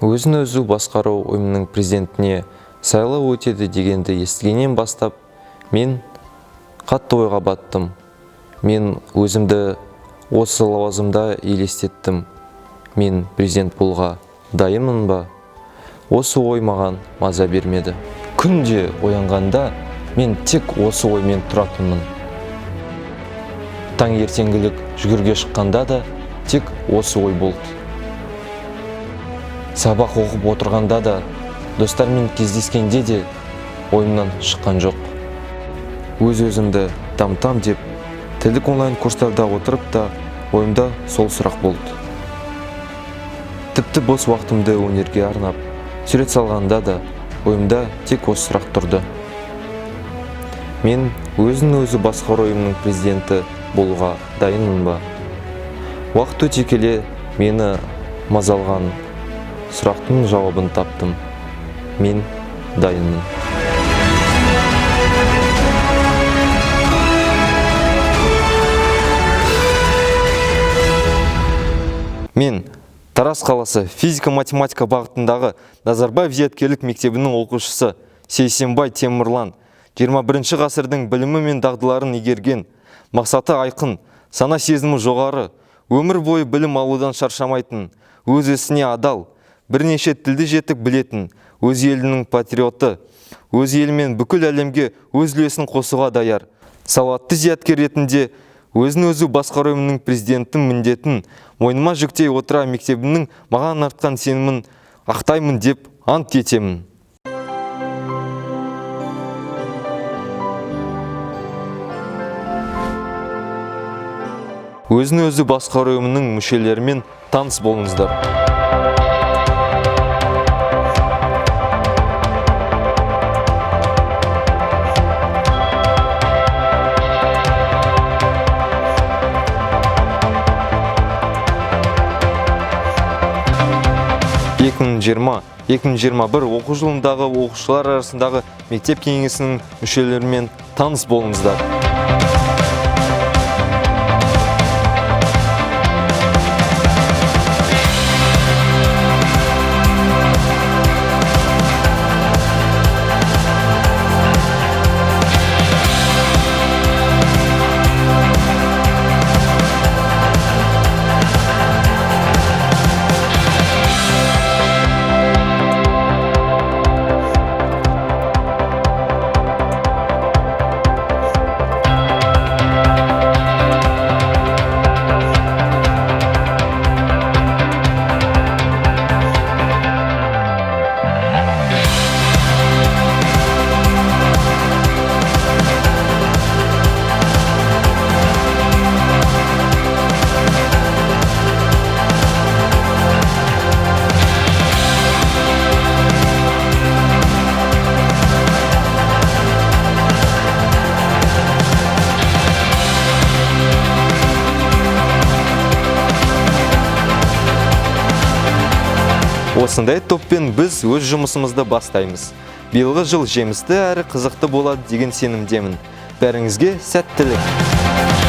өзін өзі басқару ұйымының президентіне сайлау өтеді дегенді естігеннен бастап мен қатты ойға баттым. Мен өзімді осы лауазымда елестеттім. Мен президент болуға дайынмын ба? Осы ой маған маза бермеді. Күнде оянғанда мен тек осы оймен тұратынмын. Таңертеңгілік жүгіруге шыққанда да тек осы ой болды. Сабақ оқып отырғанда да, достармен кездескенде де ойымнан шыққан жоқ. Өз-өзімді там-там деп, тілдік онлайн курстарда отырып та ойымда сол сұрақ болды. Тіпті бос уақытымды өнерге арнап, сурет салғанда да ойымда тек осы сұрақ тұрды. Мен өзін-өзі басқару ұйымының президенті болуға дайынмын ба? Уақыт өте келе мені мазалған сұрақтың жауабын таптым. Мен дайынмын. Мен Тараз қаласы физика-математика бағытындағы Назарбаев зияткерлік мектебінің оқушысы Сейсенбай Темірлан 21 ғасырдың білімі мен дағдыларын игерген, мақсаты айқын, сана сезімі жоғары, өмір бойы білім алудан шаршамайтын, өз ісіне адал, бірнеше тілді жетік білетін, өз елінің патриоты, өз елімен бүкіл әлемге өз үлесін қосуға даяр. Сауатты зияткер ретінде өзін өзі басқару ұйымының президенттің міндетін мойныма жүктей отыра мектебімнің маған артқан сенімін ақтаймын деп ант етемін. Өзін өзі басқару ұйымының мүшелерімен таныс болыңыздар. (2020-2021) оқу жылындағы оқушылар арасындағы мектеп кеңесінің мүшелерімен таныс болыңыздар. Осындай топпен біз өз жұмысымызды бастаймыз. Биылғы жыл жемісті әрі қызықты болады деген сенімдемін. Бәріңізге сәттілік!